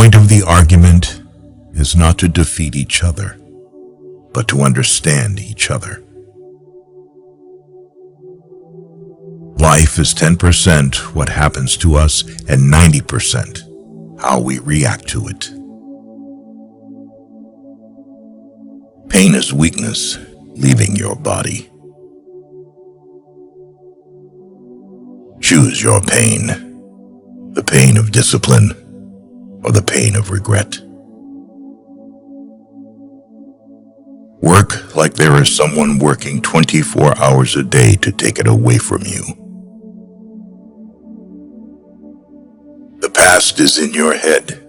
point of the argument is not to defeat each other, but to understand each other. Life is 10% what happens to us and 90% how we react to it. Pain is weakness leaving your body. Choose your pain, the pain of discipline or the pain of regret. Work like there is someone working 24 hours a day to take it away from you. The past is in your head.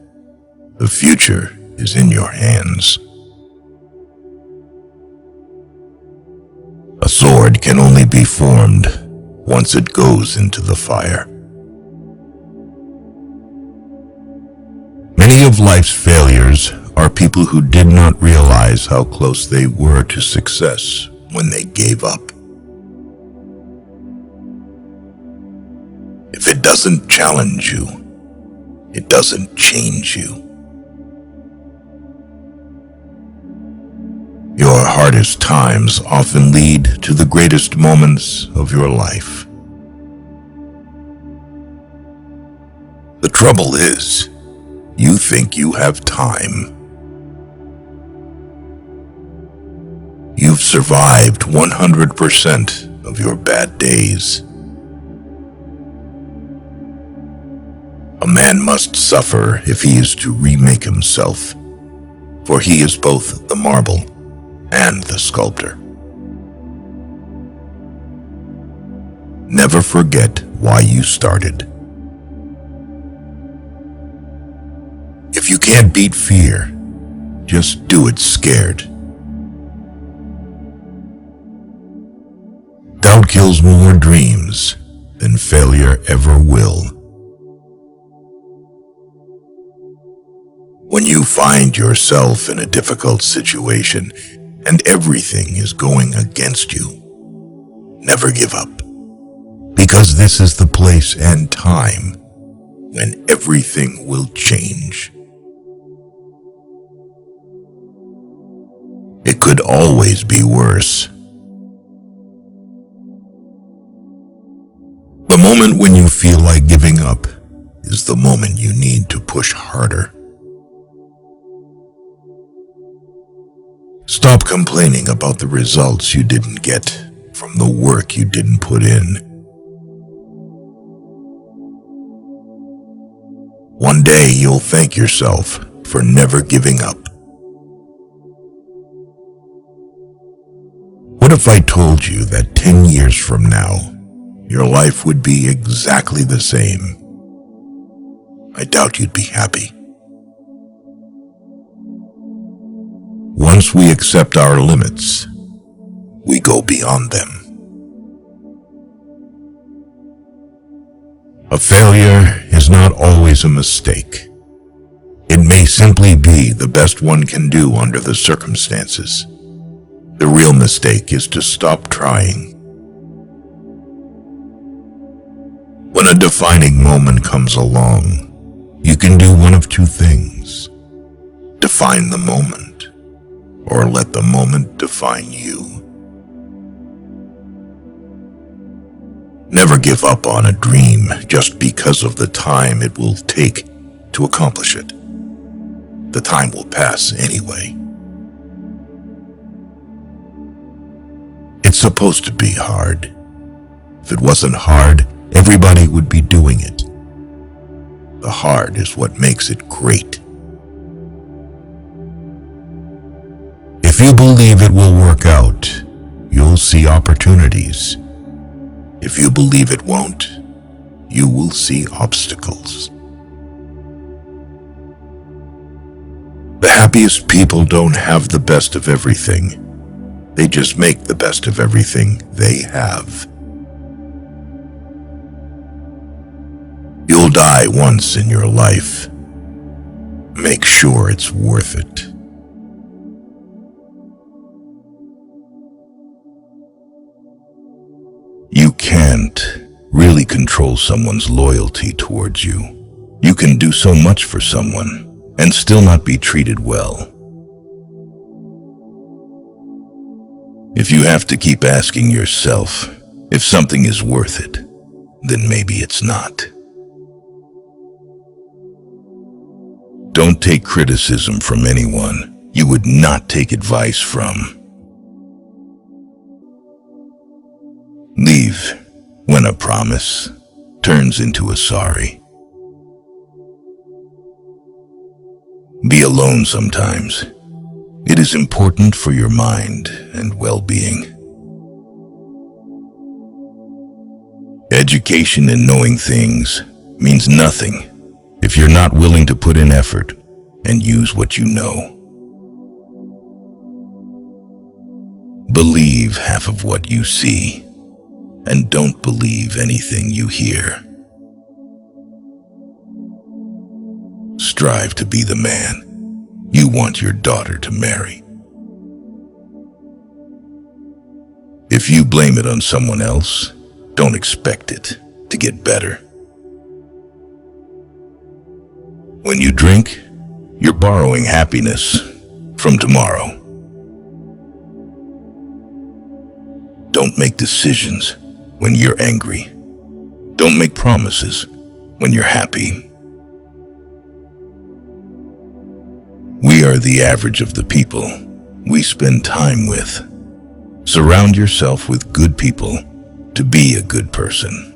The future is in your hands. A sword can only be formed once it goes into the fire. Many of life's failures are people who did not realize how close they were to success when they gave up. If it doesn't challenge you, it doesn't change you. Your hardest times often lead to the greatest moments of your life. The trouble is, you think you have time. You've survived 100% of your bad days. A man must suffer if he is to remake himself, for he is both the marble and the sculptor. Never forget why you started. If you can't beat fear, just do it scared. Doubt kills more dreams than failure ever will. When you find yourself in a difficult situation and everything is going against you, never give up, because this is the place and time when everything will change. It could always be worse. The moment when you feel like giving up is the moment you need to push harder. Stop complaining about the results you didn't get from the work you didn't put in. One day you'll thank yourself for never giving up. What if I told you that 10 years from now, your life would be exactly the same? I doubt you'd be happy. Once we accept our limits, we go beyond them. A failure is not always a mistake. It may simply be the best one can do under the circumstances. The real mistake is to stop trying. When a defining moment comes along, you can do one of two things: define the moment, or let the moment define you. Never give up on a dream just because of the time it will take to accomplish it. The time will pass anyway. It's supposed to be hard. If it wasn't hard, everybody would be doing it. The hard is what makes it great. If you believe it will work out, you'll see opportunities. If you believe it won't, you will see obstacles. The happiest people don't have the best of everything. They just make the best of everything they have. You'll die once in your life. Make sure it's worth it. You can't really control someone's loyalty towards you. You can do so much for someone, and still not be treated well. If you have to keep asking yourself if something is worth it, then maybe it's not. Don't take criticism from anyone you would not take advice from. Leave when a promise turns into a sorry. Be alone sometimes. It is important for your mind and well-being. Education and knowing things means nothing if you're not willing to put in effort and use what you know. Believe half of what you see, and don't believe anything you hear. Strive to be the man you want your daughter to marry. If you blame it on someone else, don't expect it to get better. When you drink, you're borrowing happiness from tomorrow. Don't make decisions when you're angry. Don't make promises when you're happy. We are the average of the people we spend time with. Surround yourself with good people to be a good person.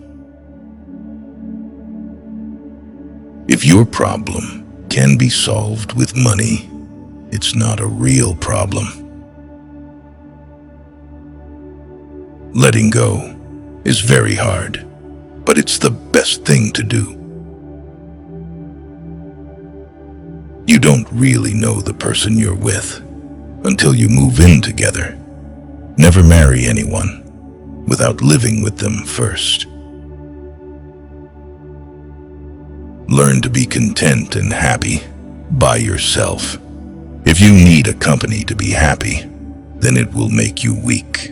If your problem can be solved with money, it's not a real problem. Letting go is very hard, but it's the best thing to do. You don't really know the person you're with until you move in together. Never marry anyone without living with them first. Learn to be content and happy by yourself. If you need a company to be happy, then it will make you weak.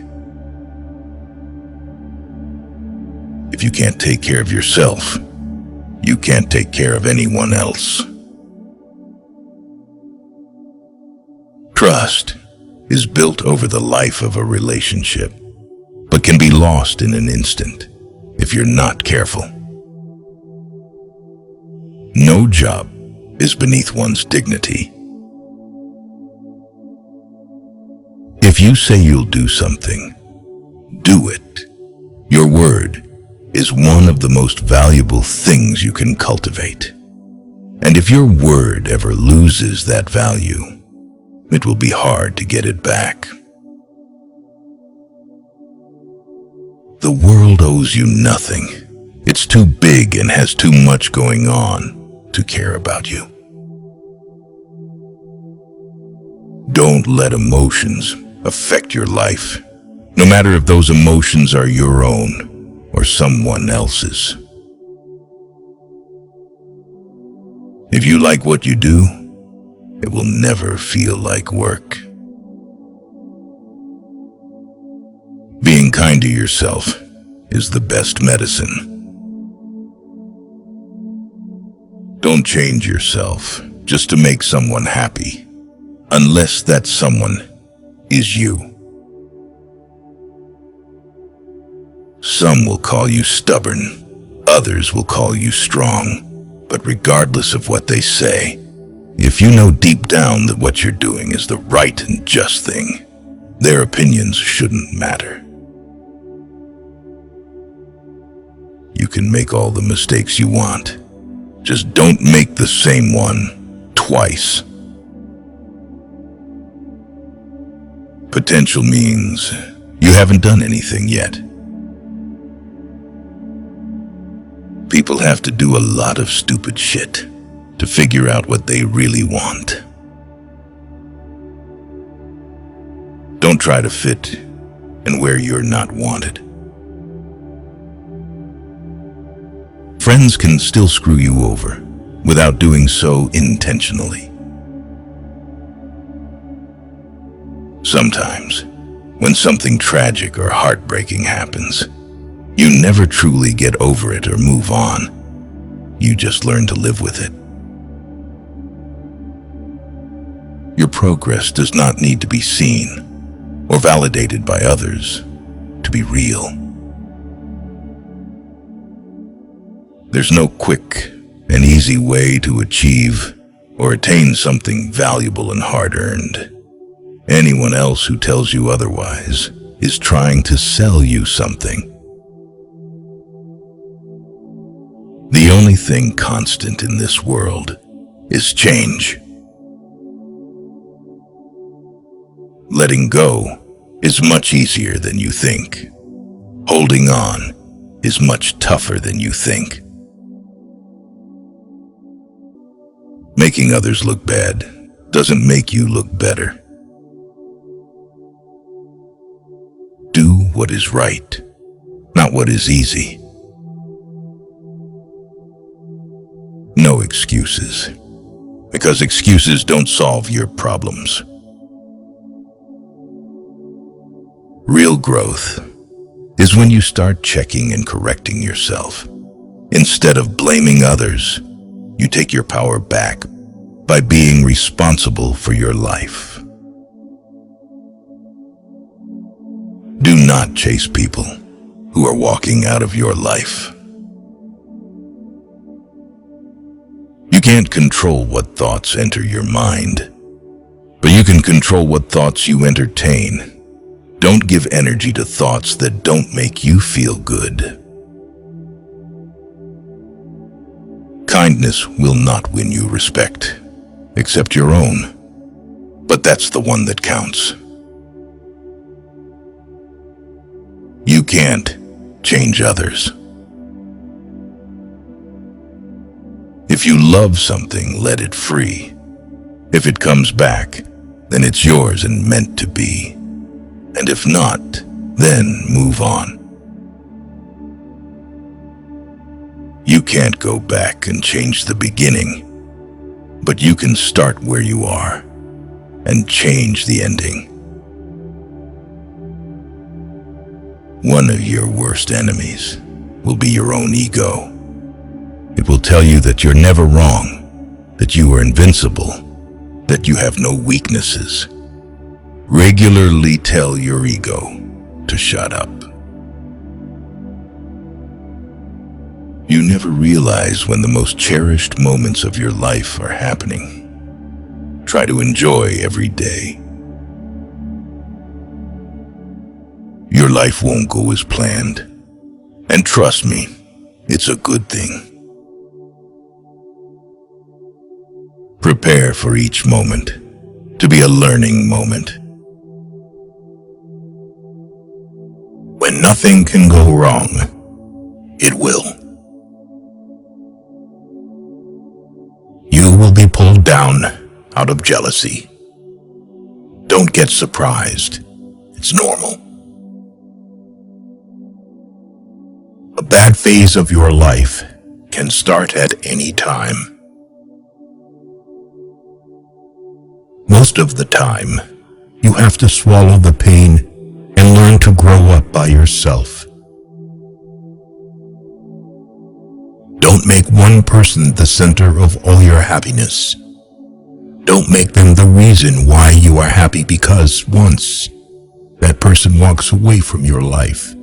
If you can't take care of yourself, you can't take care of anyone else. Trust is built over the life of a relationship, but can be lost in an instant if you're not careful. No job is beneath one's dignity. If you say you'll do something, do it. Your word is one of the most valuable things you can cultivate. And if your word ever loses that value, it will be hard to get it back. The world owes you nothing. It's too big and has too much going on to care about you. Don't let emotions affect your life, no matter if those emotions are your own or someone else's. If you like what you do, it will never feel like work. Being kind to yourself is the best medicine. Don't change yourself just to make someone happy, unless that someone is you. Some will call you stubborn, others will call you strong, but regardless of what they say, if you know deep down that what you're doing is the right and just thing, their opinions shouldn't matter. You can make all the mistakes you want. Just don't make the same one twice. Potential means you haven't done anything yet. People have to do a lot of stupid shit to figure out what they really want. Don't try to fit in where you're not wanted. Friends can still screw you over without doing so intentionally. Sometimes, when something tragic or heartbreaking happens, you never truly get over it or move on. You just learn to live with it. Your progress does not need to be seen or validated by others to be real. There's no quick and easy way to achieve or attain something valuable and hard-earned. Anyone else who tells you otherwise is trying to sell you something. The only thing constant in this world is change. Letting go is much easier than you think. Holding on is much tougher than you think. Making others look bad doesn't make you look better. Do what is right, not what is easy. No excuses, because excuses don't solve your problems. Real growth is when you start checking and correcting yourself. Instead of blaming others, you take your power back by being responsible for your life. Do not chase people who are walking out of your life. You can't control what thoughts enter your mind, but you can control what thoughts you entertain. Don't give energy to thoughts that don't make you feel good. Kindness will not win you respect, except your own, but that's the one that counts. You can't change others. If you love something, let it free. If it comes back, then it's yours and meant to be. And if not, then move on. You can't go back and change the beginning, but you can start where you are and change the ending. One of your worst enemies will be your own ego. It will tell you that you're never wrong, that you are invincible, that you have no weaknesses. Regularly tell your ego to shut up. You never realize when the most cherished moments of your life are happening. Try to enjoy every day. Your life won't go as planned, and trust me, it's a good thing. Prepare for each moment to be a learning moment. When nothing can go wrong, it will. You will be pulled down out of jealousy. Don't get surprised. It's normal. A bad phase of your life can start at any time. Most of the time, you have to swallow the pain and learn to grow up by yourself. Don't make one person the center of all your happiness. Don't make them the reason why you are happy, because once that person walks away from your life,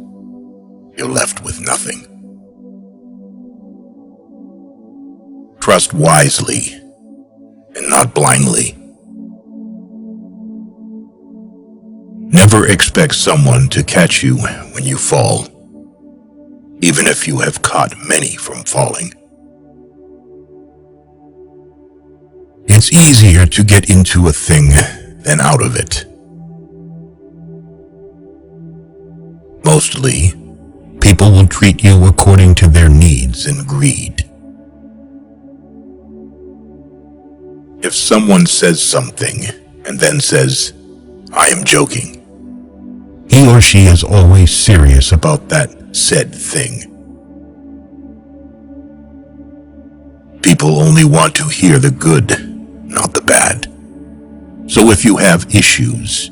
you're left with nothing. Trust wisely and not blindly. Never expect someone to catch you when you fall, even if you have caught many from falling. It's easier to get into a thing than out of it. Mostly, people will treat you according to their needs and greed. If someone says something and then says, "I am joking," he or she is always serious about that said thing. People only want to hear the good, not the bad. So if you have issues,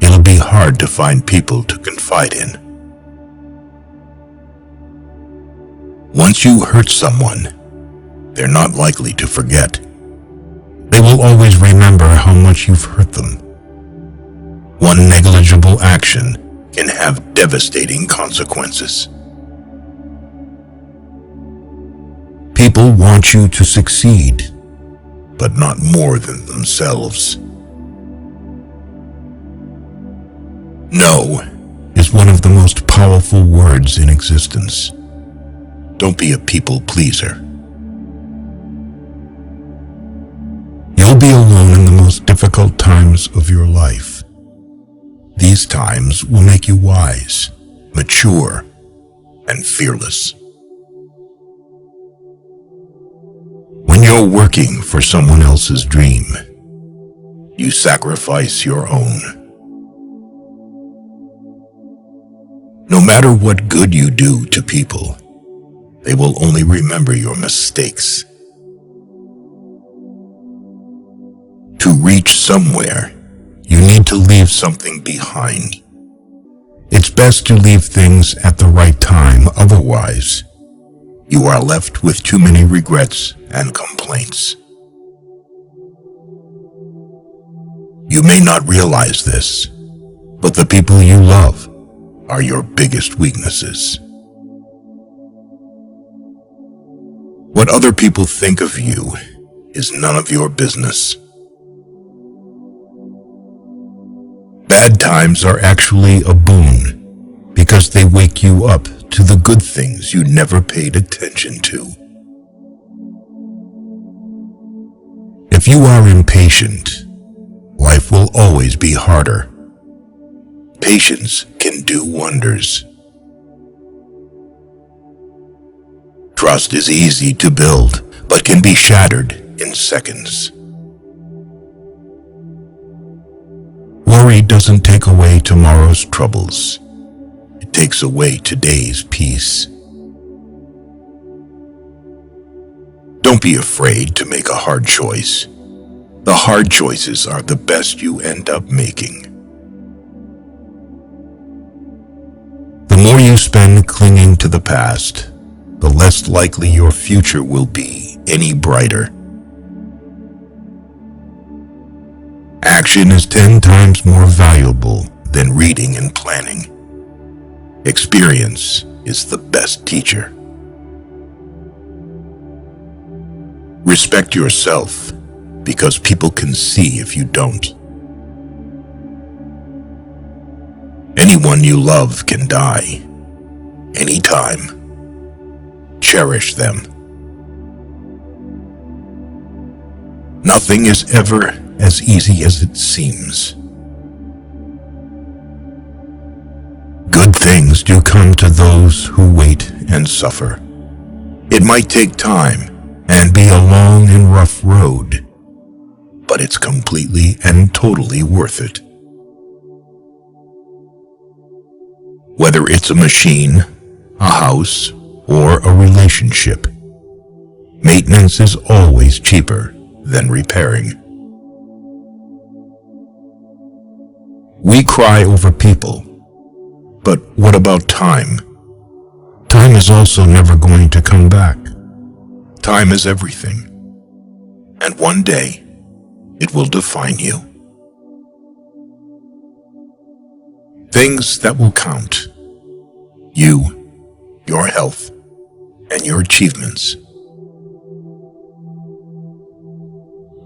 it'll be hard to find people to confide in. Once you hurt someone, they're not likely to forget. They will will always remember how much you've hurt them. One negligible action can have devastating consequences. People want you to succeed, but not more than themselves. No is one of the most powerful words in existence. Don't be a people pleaser. You'll be alone in the most difficult times of your life. These times will make you wise, mature, and fearless. When you're working for someone else's dream, you sacrifice your own. No matter what good you do to people, they will only remember your mistakes. To reach somewhere, you need to leave something behind. It's best to leave things at the right time, otherwise, you are left with too many regrets and complaints. You may not realize this, but the people you love are your biggest weaknesses. What other people think of you is none of your business. Bad times are actually a boon because they wake you up to the good things you never paid attention to. If you are impatient, life will always be harder. Patience can do wonders. Trust is easy to build, but can be shattered in seconds. Worry doesn't take away tomorrow's troubles. It takes away today's peace. Don't be afraid to make a hard choice. The hard choices are the best you end up making. The more you spend clinging to the past, the less likely your future will be any brighter. Action is 10 times more valuable than reading and planning. Experience is the best teacher. Respect yourself, because people can see if you don't. Anyone you love can die, anytime. Cherish them. Nothing is ever as easy as it seems. Good things do come to those who wait and suffer. It might take time and be a long and rough road, but it's completely and totally worth it. Whether it's a machine, a house, or a relationship, maintenance is always cheaper than repairing. We cry over people, but what about time? Time is also never going to come back. Time is everything, and one day it will define you. Things that will count: you, your health, and your achievements.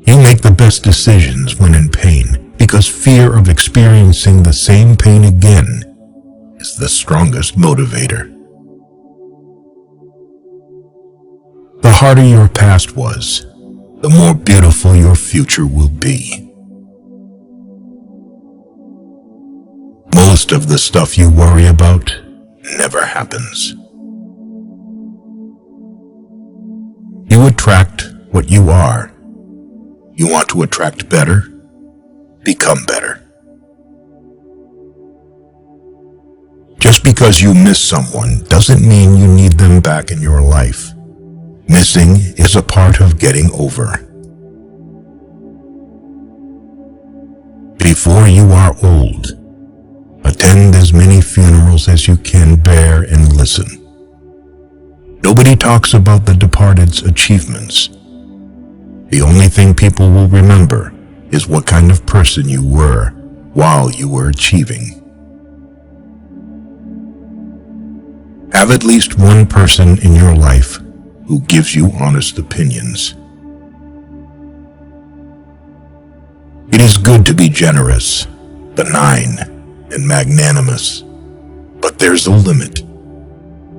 You make the best decisions when in pain, because fear of experiencing the same pain again is the strongest motivator. The harder your past was, the more beautiful your future will be. Most of the stuff you worry about never happens. You attract what you are. You want to attract better? Become better. Just because you miss someone doesn't mean you need them back in your life. Missing is a part of getting over. Before you are old, attend as many funerals as you can bear and listen. Nobody talks about the departed's achievements. The only thing people will remember is what kind of person you were while you were achieving. Have at least one person in your life who gives you honest opinions. It is good to be generous, benign, and magnanimous, but there's a limit,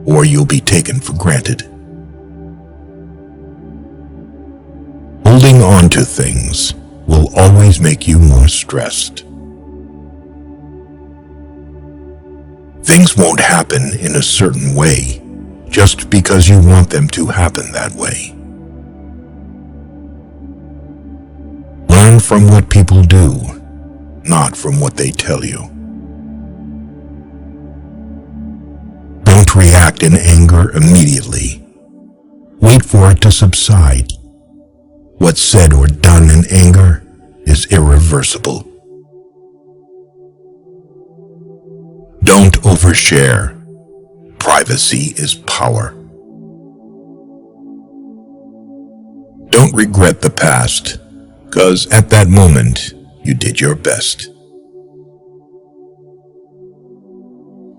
or you'll be taken for granted. Holding on to things will always make you more stressed. Things won't happen in a certain way just because you want them to happen that way. Learn from what people do, not from what they tell you. Don't react in anger immediately. Wait for it to subside. What's said or done in anger is irreversible. Don't overshare. Privacy is power. Don't regret the past, because at that moment, you did your best.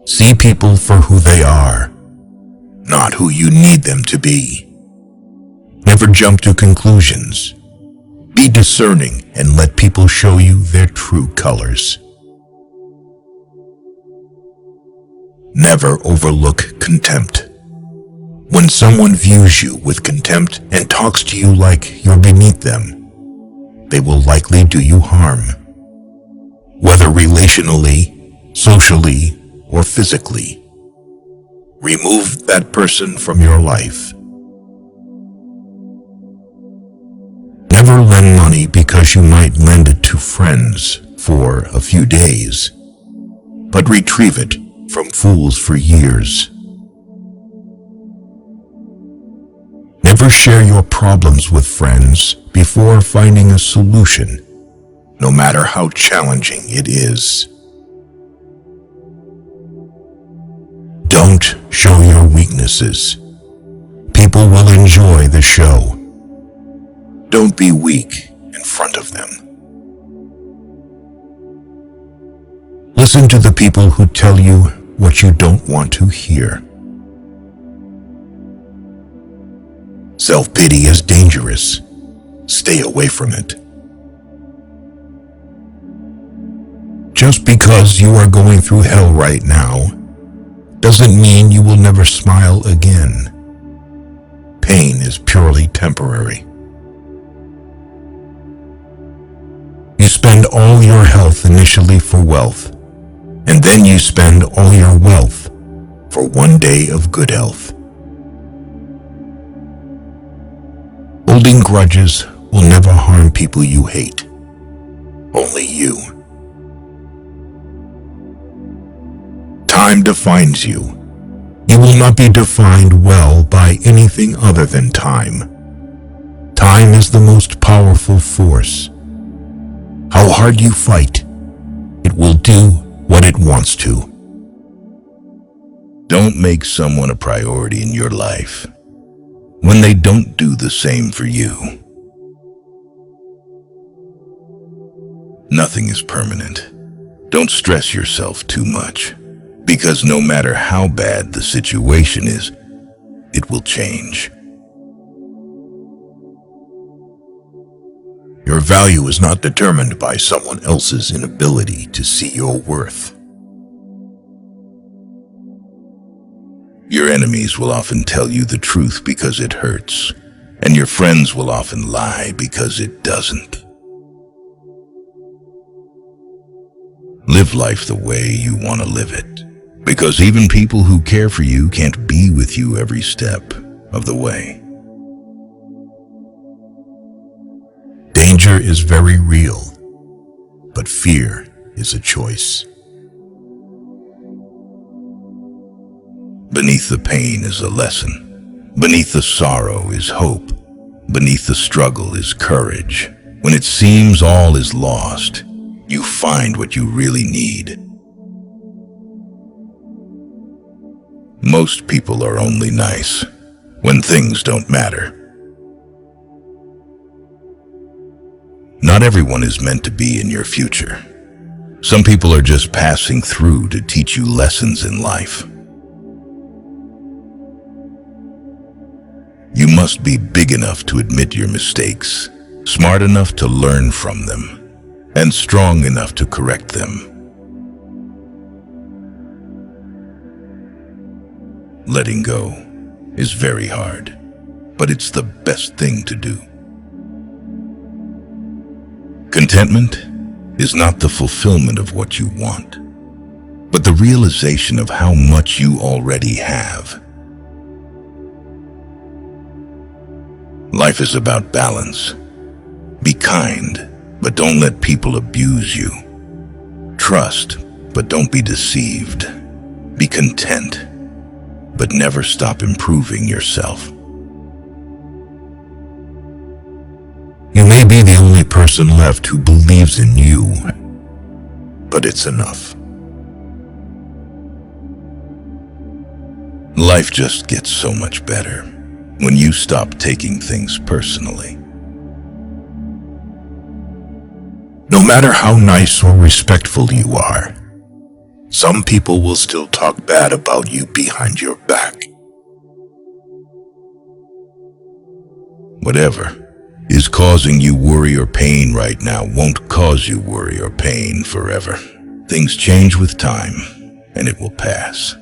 See people for who they are, not who you need them to be. Never jump to conclusions. Be discerning and let people show you their true colors. Never overlook contempt. When someone views you with contempt and talks to you like you're beneath them, they will likely do you harm. Whether relationally, socially, or physically. Remove that person from your life. Never lend money because you might lend it to friends for a few days, but retrieve it from fools for years. Never share your problems with friends before finding a solution, no matter how challenging it is. Don't show your weaknesses. People will enjoy the show. Don't be weak in front of them. Listen to the people who tell you what you don't want to hear. Self-pity is dangerous. Stay away from it. Just because you are going through hell right now doesn't mean you will never smile again. Pain is purely temporary. You spend all your health initially for wealth, and then you spend all your wealth for one day of good health. Holding grudges will never harm people you hate. Only you. Time defines you. You will not be defined well by anything other than time. Time is the most powerful force. How hard you fight, it will do what it wants to. Don't make someone a priority in your life when they don't do the same for you. Nothing is permanent. Don't stress yourself too much, because no matter how bad the situation is, it will change. Your value is not determined by someone else's inability to see your worth. Your enemies will often tell you the truth because it hurts, and your friends will often lie because it doesn't. Live life the way you want to live it, because even people who care for you can't be with you every step of the way. Danger is very real, but fear is a choice. Beneath the pain is a lesson. Beneath the sorrow is hope. Beneath the struggle is courage. When it seems all is lost, you find what you really need. Most people are only nice when things don't matter. Not everyone is meant to be in your future. Some people are just passing through to teach you lessons in life. You must be big enough to admit your mistakes, smart enough to learn from them, and strong enough to correct them. Letting go is very hard, but it's the best thing to do. Contentment is not the fulfillment of what you want, but the realization of how much you already have. Life is about balance. Be kind, but don't let people abuse you. Trust, but don't be deceived. Be content, but never stop improving yourself. You may be the only person left who believes in you, but it's enough. Life just gets so much better when you stop taking things personally. No matter how nice or respectful you are, some people will still talk bad about you behind your back. Whatever is causing you worry or pain right now won't cause you worry or pain forever. Things change with time, and it will pass.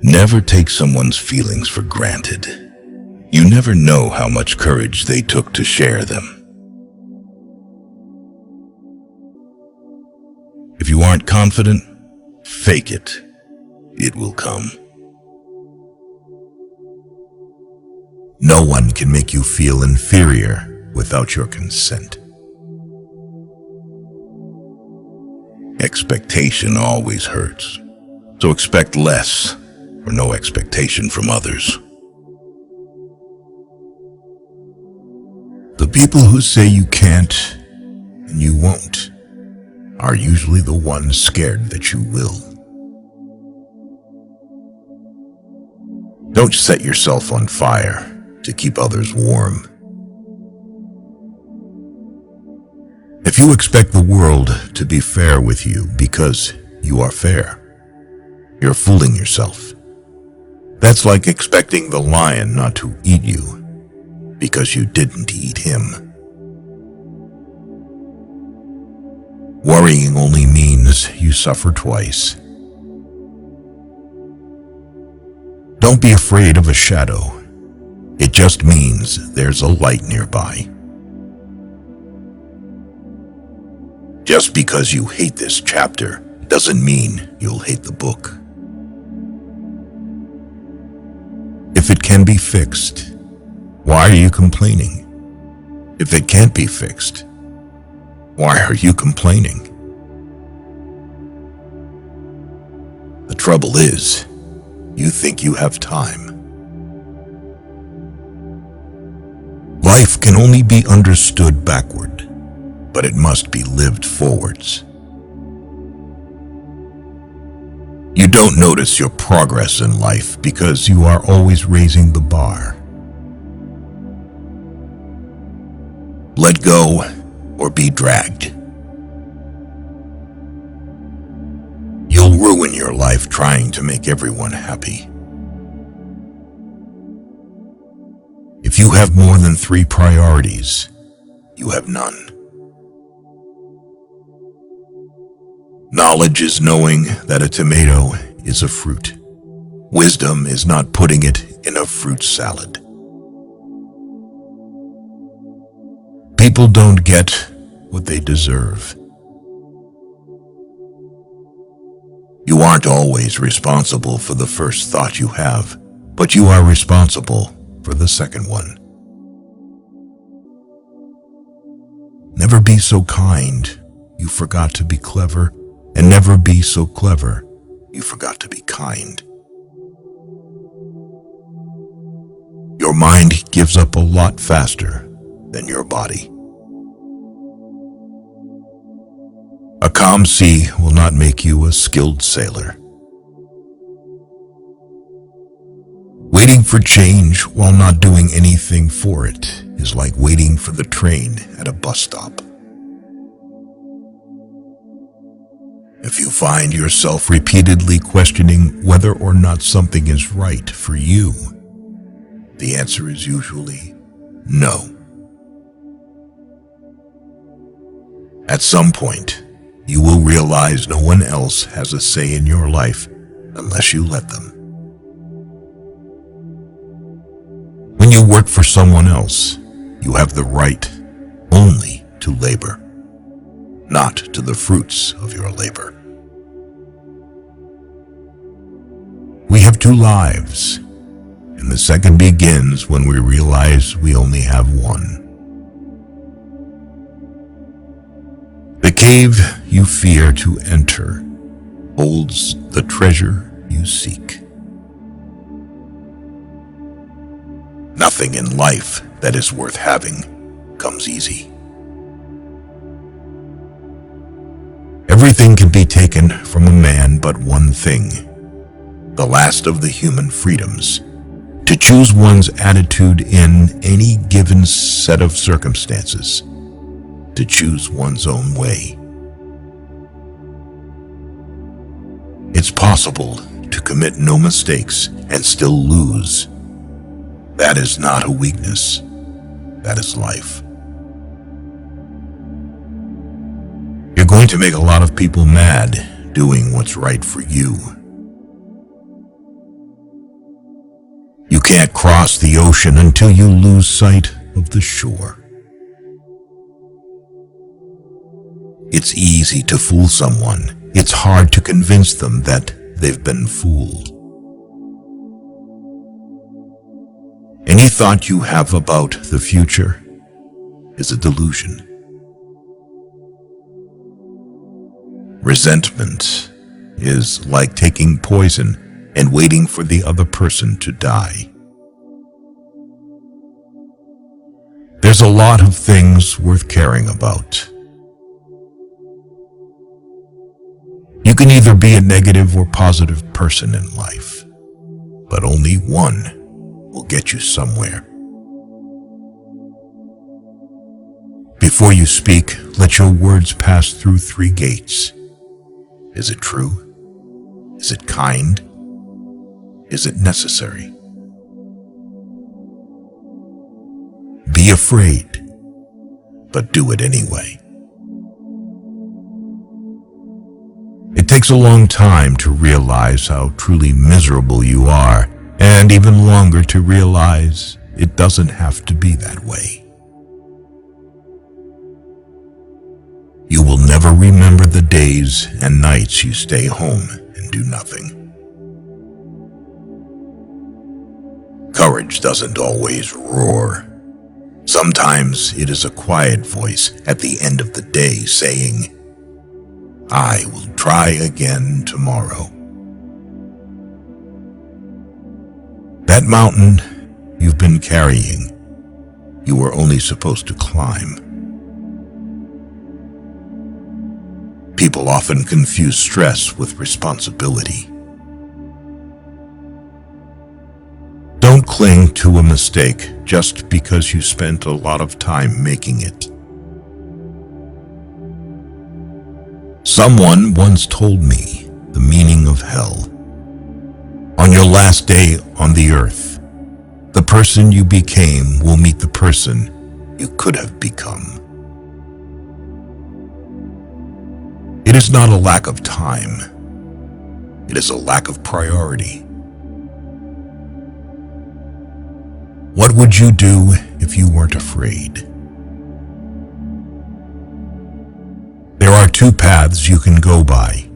Never take someone's feelings for granted. You never know how much courage they took to share them. If you aren't confident, fake it. It will come. No one can make you feel inferior without your consent. Expectation always hurts, so expect less or no expectation from others. The people who say you can't and you won't are usually the ones scared that you will. Don't set yourself on fire to keep others warm. If you expect the world to be fair with you because you are fair, you're fooling yourself. That's like expecting the lion not to eat you because you didn't eat him. Worrying only means you suffer twice. Don't be afraid of a shadow. It just means there's a light nearby. Just because you hate this chapter doesn't mean you'll hate the book. If it can be fixed, why are you complaining? If it can't be fixed, why are you complaining? The trouble is, you think you have time. Life can only be understood backward, but it must be lived forwards. You don't notice your progress in life because you are always raising the bar. Let go or be dragged. You'll ruin your life trying to make everyone happy. If you have more than 3 priorities, you have none. Knowledge is knowing that a tomato is a fruit. Wisdom is not putting it in a fruit salad. People don't get what they deserve. You aren't always responsible for the first thought you have, but you are responsible for the second one. Never be so kind you forgot to be clever, and never be so clever you forgot to be kind. Your mind gives up a lot faster than your body. A calm sea will not make you a skilled sailor. Waiting for change while not doing anything for it is like waiting for the train at a bus stop. If you find yourself repeatedly questioning whether or not something is right for you, the answer is usually no. At some point, you will realize no one else has a say in your life unless you let them. When you work for someone else, you have the right only to labor, not to the fruits of your labor. We have two lives, and the second begins when we realize we only have one. The cave you fear to enter holds the treasure you seek. Nothing in life that is worth having comes easy. Everything can be taken from a man but one thing, the last of the human freedoms, to choose one's attitude in any given set of circumstances, to choose one's own way. It's possible to commit no mistakes and still lose. That is not a weakness. That is life. You're going to make a lot of people mad doing what's right for you. You can't cross the ocean until you lose sight of the shore. It's easy to fool someone. It's hard to convince them that they've been fooled. Any thought you have about the future is a delusion. Resentment is like taking poison and waiting for the other person to die. There's a lot of things worth caring about. You can either be a negative or positive person in life, but only one will get you somewhere. Before you speak, let your words pass through 3 gates. Is it true? Is it kind? Is it necessary? Be afraid, but do it anyway. It takes a long time to realize how truly miserable you are, and even longer to realize it doesn't have to be that way. You will never remember the days and nights you stay home and do nothing. Courage doesn't always roar. Sometimes it is a quiet voice at the end of the day saying, "I will try again tomorrow." That mountain you've been carrying, you were only supposed to climb. People often confuse stress with responsibility. Don't cling to a mistake just because you spent a lot of time making it. Someone once told me the meaning of hell. On your last day on the earth, the person you became will meet the person you could have become. It is not a lack of time. It is a lack of priority. What would you do if you weren't afraid? There are 2 paths you can go by,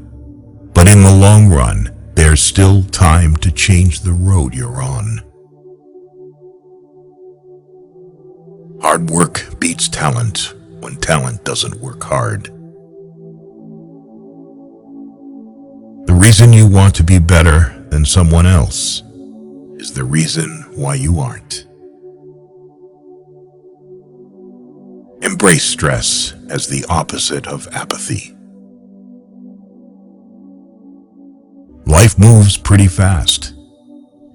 but in the long run, there's still time to change the road you're on. Hard work beats talent when talent doesn't work hard. The reason you want to be better than someone else is the reason why you aren't. Embrace stress as the opposite of apathy. Life moves pretty fast,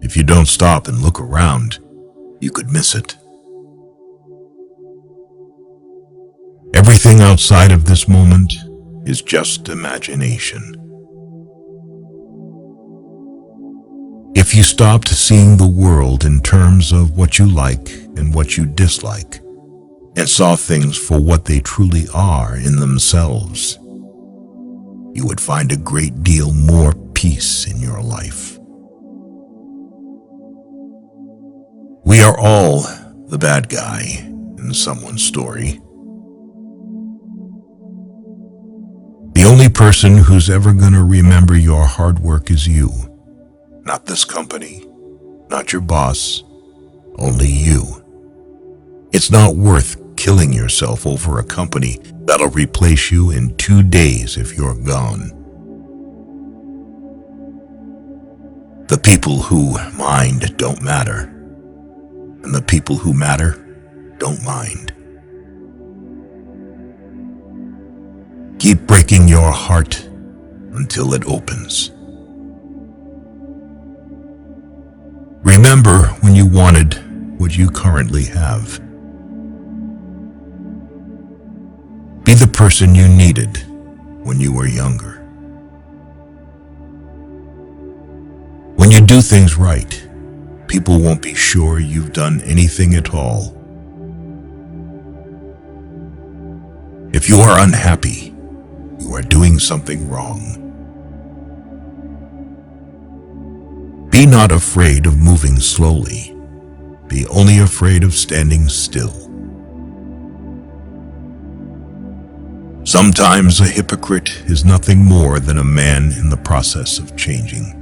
If you don't stop and look around, you could miss it. Everything outside of this moment is just imagination. If you stopped seeing the world in terms of what you like and what you dislike, and saw things for what they truly are in themselves, you would find a great deal more peace in your life. We are all the bad guy in someone's story. The only person who's ever gonna remember your hard work is you. Not this company, not your boss, only you. It's not worth killing yourself over a company that'll replace you in 2 days if you're gone. The people who mind don't matter, and the people who matter don't mind. Keep breaking your heart until it opens. Remember when you wanted what you currently have. Be the person you needed when you were younger. When you do things right, people won't be sure you've done anything at all. If you are unhappy, you are doing something wrong. Be not afraid of moving slowly. Be only afraid of standing still. Sometimes a hypocrite is nothing more than a man in the process of changing.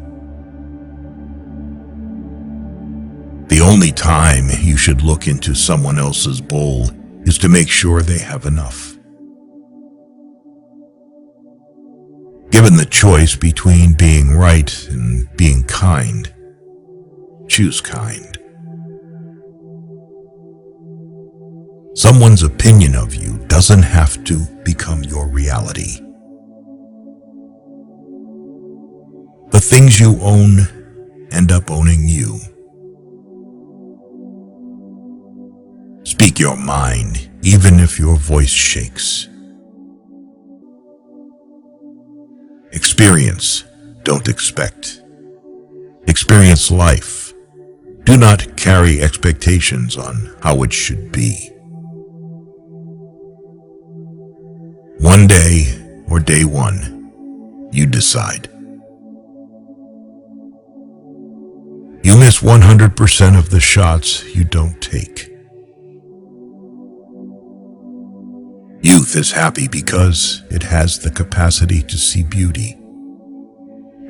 The only time you should look into someone else's bowl is to make sure they have enough. Given the choice between being right and being kind, choose kind. Someone's opinion of you doesn't have to become your reality. The things you own end up owning you. Speak your mind, even if your voice shakes. Experience, don't expect. Experience life. Do not carry expectations on how it should be. One day, or day one, you decide. You miss 100% of the shots you don't take. Youth is happy because it has the capacity to see beauty.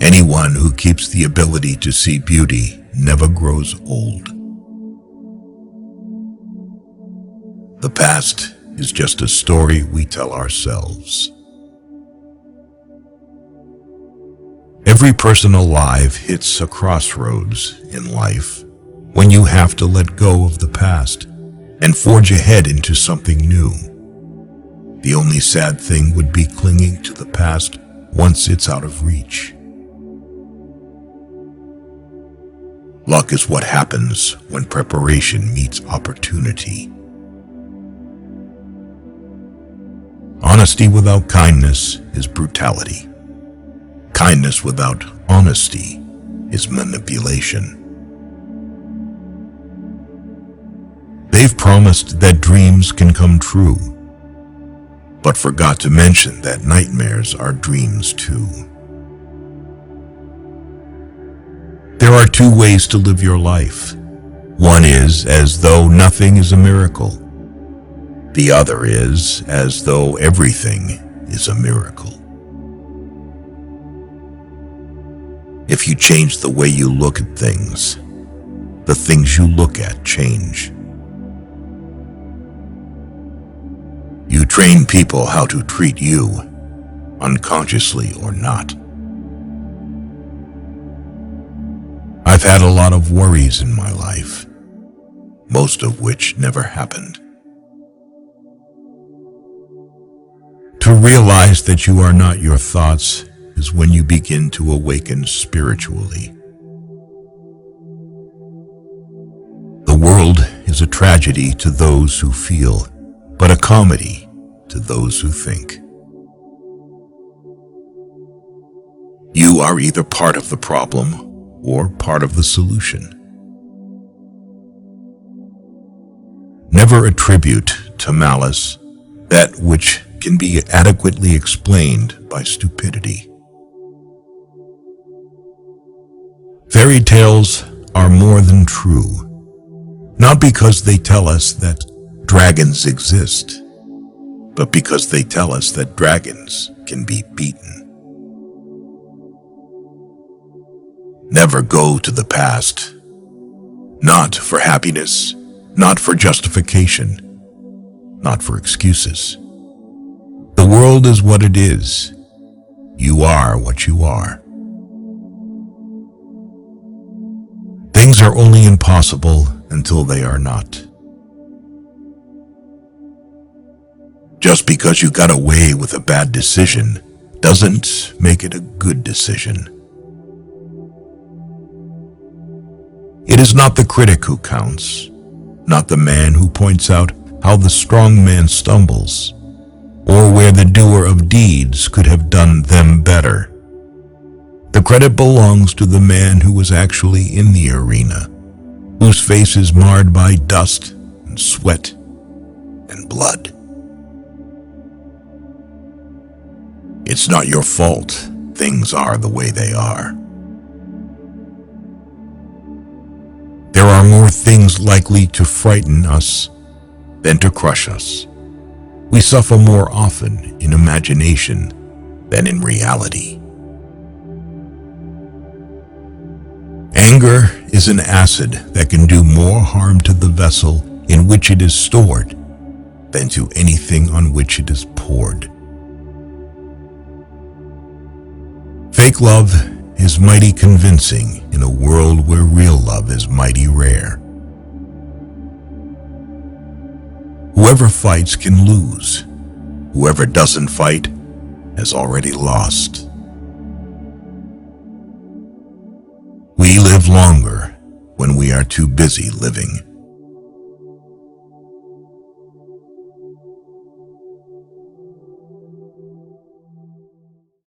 Anyone who keeps the ability to see beauty never grows old. The past is just a story we tell ourselves. Every person alive hits a crossroads in life when you have to let go of the past and forge ahead into something new. The only sad thing would be clinging to the past once it's out of reach. Luck is what happens when preparation meets opportunity. Honesty without kindness is brutality. Kindness without honesty is manipulation. They've promised that dreams can come true, but forgot to mention that nightmares are dreams too. There are two ways to live your life. One is as though nothing is a miracle. The other is as though everything is a miracle. If you change the way you look at things, the things you look at change. You train people how to treat you, unconsciously or not. I've had a lot of worries in my life, most of which never happened. To realize that you are not your thoughts is when you begin to awaken spiritually. is a tragedy to those who feel, but a comedy to those who think. You are either part of the problem or part of the solution. Never attribute to malice that which can be adequately explained by stupidity. Fairy tales are more than true, not because they tell us that dragons exist, but because they tell us that dragons can be beaten. Never go to the past, not for happiness, not for justification, not for excuses. The world is what it is. You are what you are. Things are only impossible until they are not. Just because you got away with a bad decision doesn't make it a good decision. It is not the critic who counts, not the man who points out how the strong man stumbles, or where the doer of deeds could have done them better. The credit belongs to the man who was actually in the arena, whose face is marred by dust and sweat and blood. It's not your fault things are the way they are. There are more things likely to frighten us than to crush us. We suffer more often in imagination than in reality. Anger is an acid that can do more harm to the vessel in which it is stored than to anything on which it is poured. Fake love is mighty convincing in a world where real love is mighty rare. Whoever fights can lose. Whoever doesn't fight has already lost. We live longer when we are too busy living.